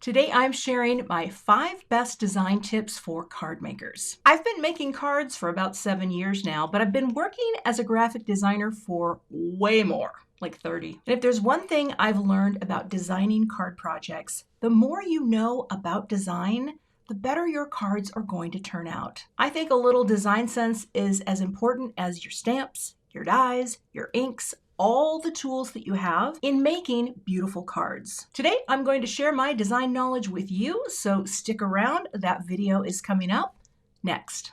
Today I'm sharing my 5 best design tips for card makers. I've been making cards for about 7 years now, but I've been working as a graphic designer for way more, like 30. And if there's one thing I've learned about designing card projects, the more you know about design, the better your cards are going to turn out. I think a little design sense is as important as your stamps, your dies, your inks, all the tools that you have in making beautiful cards. Today, I'm going to share my design knowledge with you, so stick around. That video is coming up next.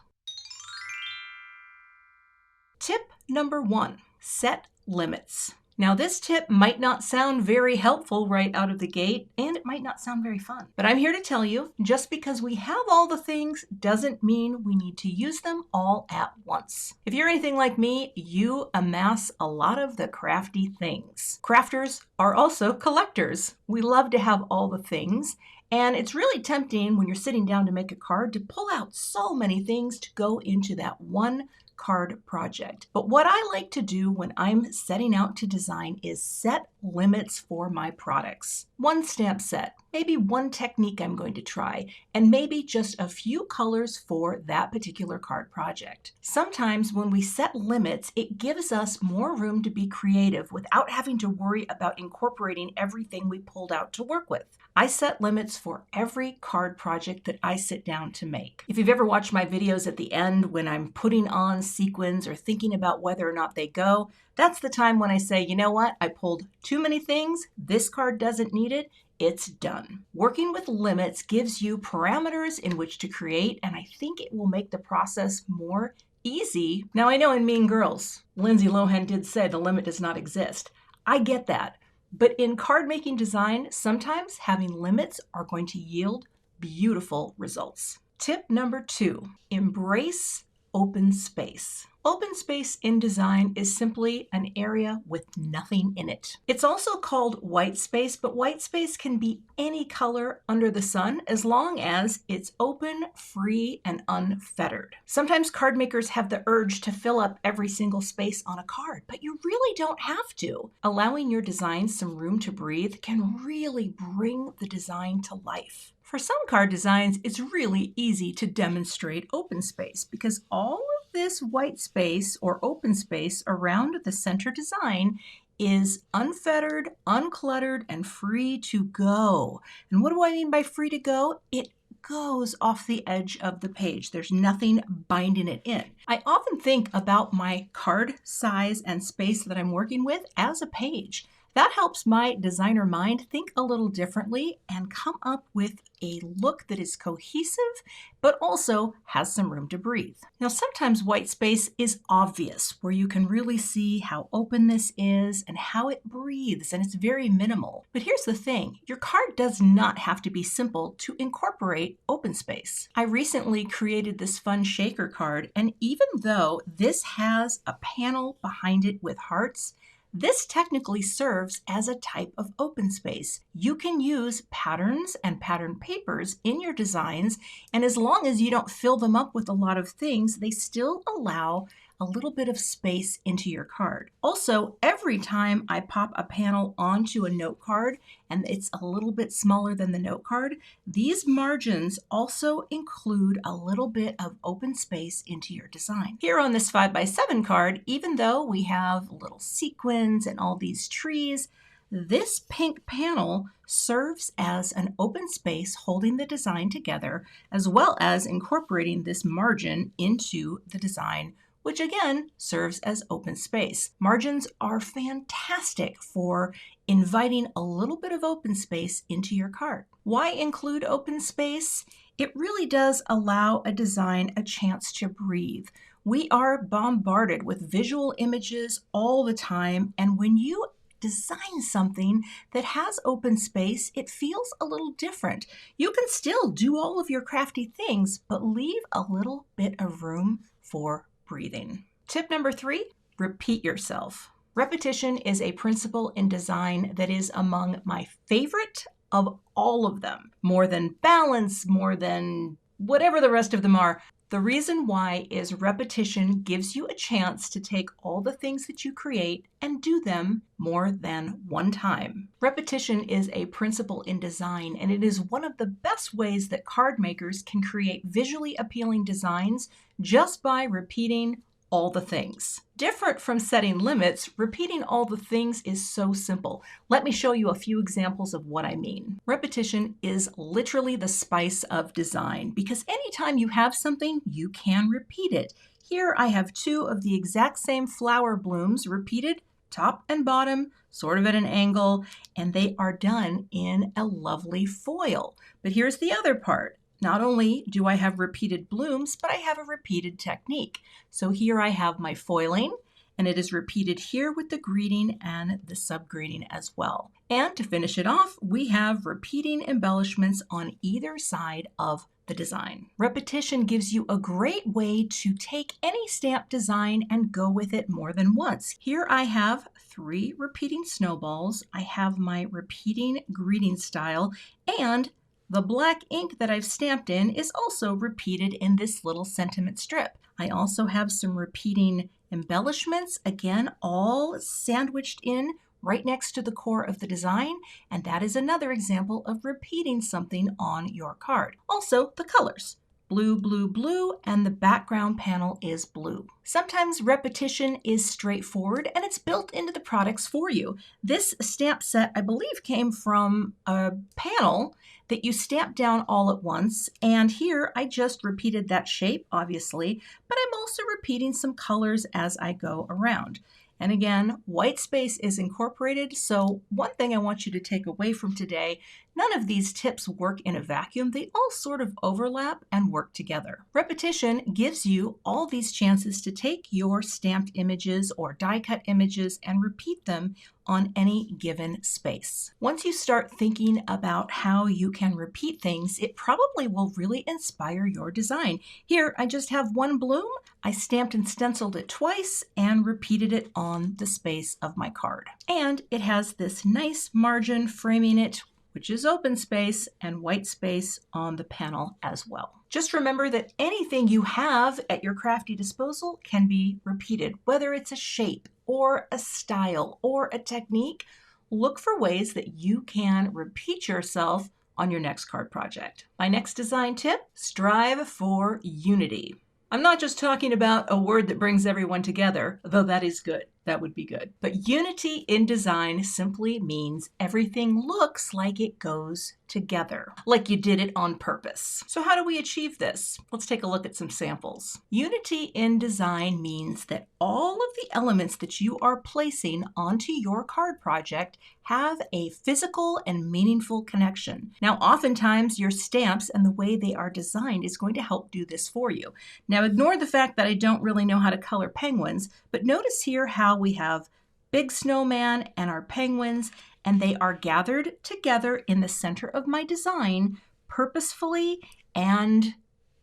Tip number 1, set limits. Now, this tip might not sound very helpful right out of the gate, and it might not sound very fun. But I'm here to tell you, just because we have all the things doesn't mean we need to use them all at once. If you're anything like me, you amass a lot of the crafty things. Crafters are also collectors. We love to have all the things, and it's really tempting when you're sitting down to make a card to pull out so many things to go into that one card project. But what I like to do when I'm setting out to design is set limits for my products. One stamp set, maybe one technique I'm going to try, and maybe just a few colors for that particular card project. Sometimes when we set limits, it gives us more room to be creative without having to worry about incorporating everything we pulled out to work with. I set limits for every card project that I sit down to make. If you've ever watched my videos at the end when I'm putting on sequins or thinking about whether or not they go, that's the time when I say, you know what, I pulled too many things, this card doesn't need it, it's done. Working with limits gives you parameters in which to create, and I think it will make the process more easy. Now, I know in Mean Girls, Lindsay Lohan did say the limit does not exist. I get that. But in card making design, sometimes having limits are going to yield beautiful results. Tip number 2, embrace open space. Open space in design is simply an area with nothing in it. It's also called white space, but white space can be any color under the sun as long as it's open, free, and unfettered. Sometimes card makers have the urge to fill up every single space on a card, but you really don't have to. Allowing your design some room to breathe can really bring the design to life. For some card designs, it's really easy to demonstrate open space because all of this white space or open space around the center design is unfettered, uncluttered, and free to go. And what do I mean by free to go? It goes off the edge of the page. There's nothing binding it in. I often think about my card size and space that I'm working with as a page. That helps my designer mind think a little differently and come up with a look that is cohesive, but also has some room to breathe. Now, sometimes white space is obvious, where you can really see how open this is and how it breathes, and it's very minimal. But here's the thing, your card does not have to be simple to incorporate open space. I recently created this fun shaker card, and even though this has a panel behind it with hearts, this technically serves as a type of open space. You can use patterns and pattern papers in your designs, and as long as you don't fill them up with a lot of things, they still allow a little bit of space into your card. Also, every time I pop a panel onto a note card, and it's a little bit smaller than the note card, these margins also include a little bit of open space into your design. Here on this 5x7 card, even though we have little sequins and all these trees, this pink panel serves as an open space holding the design together, as well as incorporating this margin into the design, which again serves as open space. Margins are fantastic for inviting a little bit of open space into your card. Why include open space? It really does allow a design a chance to breathe. We are bombarded with visual images all the time, and when you design something that has open space, it feels a little different. You can still do all of your crafty things, but leave a little bit of room for breathing. Tip number 3, repeat yourself. Repetition is a principle in design that is among my favorite of all of them. More than balance, more than whatever the rest of them are. The reason why is repetition gives you a chance to take all the things that you create and do them more than one time. Repetition is a principle in design, and it is one of the best ways that card makers can create visually appealing designs just by repeating all the things. Different from setting limits, repeating all the things is so simple. Let me show you a few examples of what I mean. Repetition is literally the spice of design because anytime you have something, you can repeat it. Here I have two of the exact same flower blooms repeated top and bottom, sort of at an angle, and they are done in a lovely foil. But here's the other part. Not only do I have repeated blooms, but I have a repeated technique. So here I have my foiling, and it is repeated here with the greeting and the sub-greeting as well. And to finish it off, we have repeating embellishments on either side of the design. Repetition gives you a great way to take any stamp design and go with it more than once. Here I have 3 repeating snowballs. I have my repeating greeting style, and the black ink that I've stamped in is also repeated in this little sentiment strip. I also have some repeating embellishments, again, all sandwiched in right next to the core of the design, and that is another example of repeating something on your card. Also, the colors. Blue, blue, blue, and the background panel is blue. Sometimes repetition is straightforward and it's built into the products for you. This stamp set, I believe, came from a panel that you stamp down all at once, and here I just repeated that shape, obviously, but I'm also repeating some colors as I go around. And again, white space is incorporated, so one thing I want you to take away from today, none of these tips work in a vacuum. They all sort of overlap and work together. Repetition gives you all these chances to take your stamped images or die-cut images and repeat them on any given space. Once you start thinking about how you can repeat things, it probably will really inspire your design. Here, I just have one bloom. I stamped and stenciled it twice and repeated it on the space of my card. And it has this nice margin framing it, which is open space, and white space on the panel as well. Just remember that anything you have at your crafty disposal can be repeated, whether it's a shape or a style or a technique. Look for ways that you can repeat yourself on your next card project. My next design tip, strive for unity. I'm not just talking about a word that brings everyone together, though that is good. That would be good. But unity in design simply means everything looks like it goes together, like you did it on purpose. So how do we achieve this? Let's take a look at some samples. Unity in design means that all of the elements that you are placing onto your card project have a physical and meaningful connection. Now, oftentimes your stamps and the way they are designed is going to help do this for you. Now, ignore the fact that I don't really know how to color penguins, but notice here how we have big snowman and our penguins, and they are gathered together in the center of my design purposefully and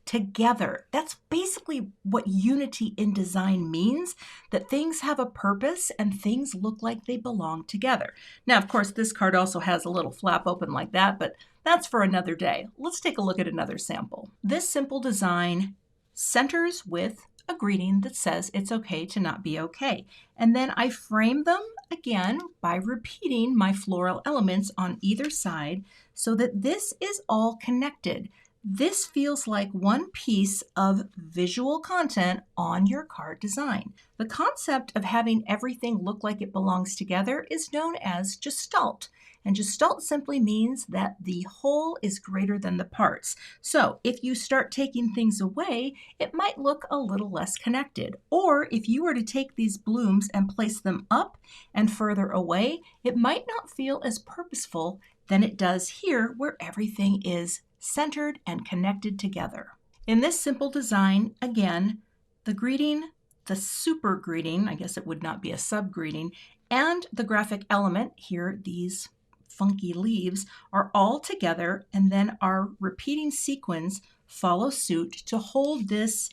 together. That's basically what unity in design means, that things have a purpose and things look like they belong together. Now, of course, this card also has a little flap open like that, but that's for another day. Let's take a look at another sample. This simple design centers with a greeting that says it's okay to not be okay. And then I frame them again by repeating my floral elements on either side so that this is all connected. This feels like one piece of visual content on your card design. The concept of having everything look like it belongs together is known as Gestalt. And Gestalt simply means that the whole is greater than the parts. So if you start taking things away, it might look a little less connected. Or if you were to take these blooms and place them up and further away, it might not feel as purposeful than it does here, where everything is centered and connected together. In this simple design, again, the greeting, the super greeting, I guess it would not be a sub greeting, and the graphic element, here these funky leaves, are all together, and then our repeating sequins follow suit to hold this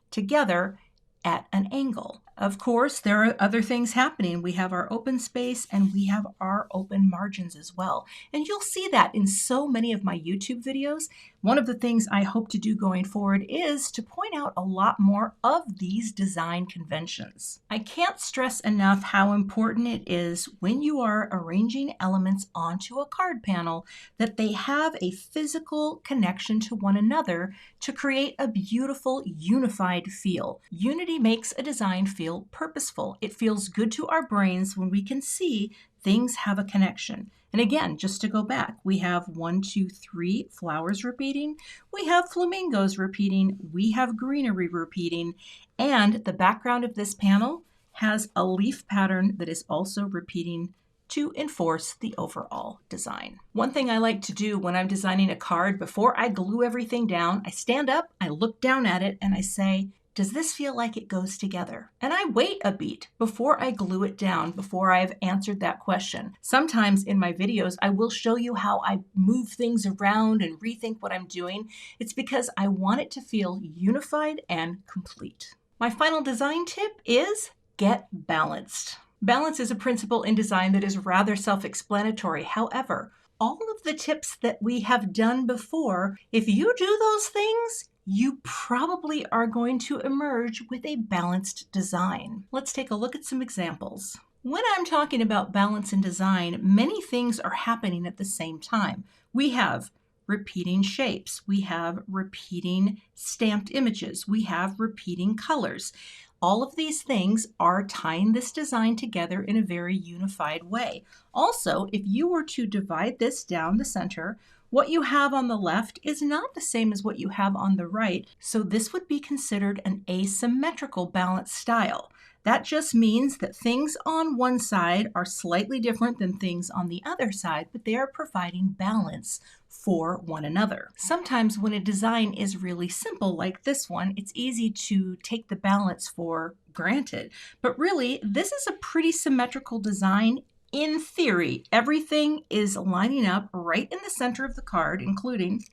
together at an angle. Of course, there are other things happening. We have our open space and we have our open margins as well. And you'll see that in so many of my YouTube videos. One of the things I hope to do going forward is to point out a lot more of these design conventions. I can't stress enough how important it is when you are arranging elements onto a card panel that they have a physical connection to one another to create a beautiful unified feel. Unity makes a design feel purposeful. It feels good to our brains when we can see things have a connection. And again, just to go back, we have 1, 2, 3 flowers repeating, we have flamingos repeating, we have greenery repeating, and the background of this panel has a leaf pattern that is also repeating to enforce the overall design. One thing I like to do when I'm designing a card, before I glue everything down, I stand up, I look down at it, and I say, does this feel like it goes together? And I wait a beat before I glue it down, before I've answered that question. Sometimes in my videos, I will show you how I move things around and rethink what I'm doing. It's because I want it to feel unified and complete. My final design tip is get balanced. Balance is a principle in design that is rather self-explanatory. However, all of the tips that we have done before, if you do those things, you probably are going to emerge with a balanced design. Let's take a look at some examples. When I'm talking about balance in design, many things are happening at the same time. We have repeating shapes, we have repeating stamped images, we have repeating colors. All of these things are tying this design together in a very unified way. Also, if you were to divide this down the center, what you have on the left is not the same as what you have on the right, so this would be considered an asymmetrical balance style. That just means that things on one side are slightly different than things on the other side, but they are providing balance for one another. Sometimes when a design is really simple like this one, it's easy to take the balance for granted. But really, this is a pretty symmetrical design. In theory, everything is lining up right in the center of the card, including,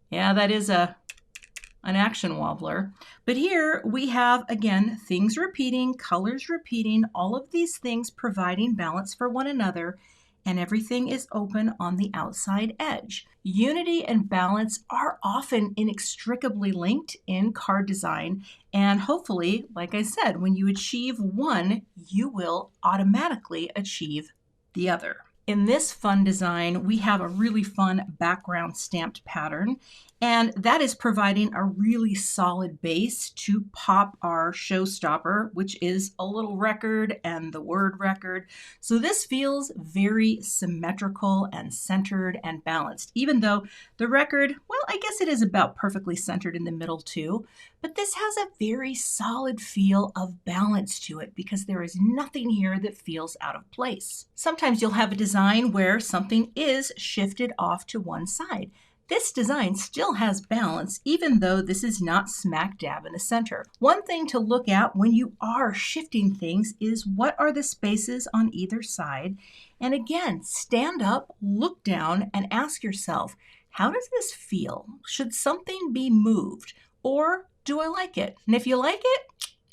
yeah, that is an action wobbler. But here we have, again, things repeating, colors repeating, all of these things providing balance for one another, and everything is open on the outside edge. Unity and balance are often inextricably linked in card design, and hopefully, like I said, when you achieve one, you will automatically achieve the other. In this fun design, we have a really fun background stamped pattern, and that is providing a really solid base to pop our showstopper, which is a little record and the word record. So this feels very symmetrical and centered and balanced, even though the record, well, I guess it is about perfectly centered in the middle too, but this has a very solid feel of balance to it because there is nothing here that feels out of place. Sometimes you'll have a design where something is shifted off to one side. This design still has balance, even though this is not smack dab in the center. One thing to look at when you are shifting things is what are the spaces on either side. And again, stand up, look down, and ask yourself, how does this feel? Should something be moved? Or do I like it? And if you like it,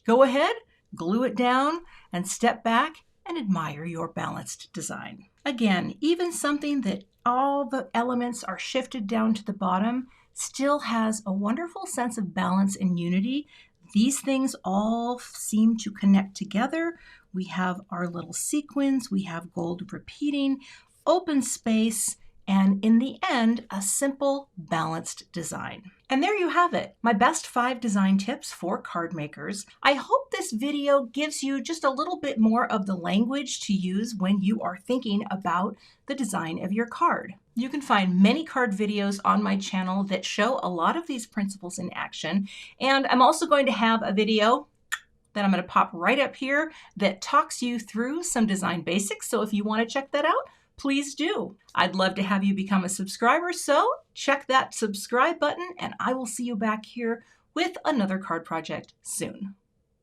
go ahead, glue it down, and step back and admire your balanced design. Again, even something that all the elements are shifted down to the bottom still has a wonderful sense of balance and unity. These things all seem to connect together. We have our little sequins, we have gold repeating, open space, and in the end, a simple, balanced design. And there you have it, my best 5 design tips for card makers. I hope this video gives you just a little bit more of the language to use when you are thinking about the design of your card. You can find many card videos on my channel that show a lot of these principles in action. And I'm also going to have a video that I'm going to pop right up here that talks you through some design basics. So if you want to check that out, please do. I'd love to have you become a subscriber, so check that subscribe button and I will see you back here with another card project soon.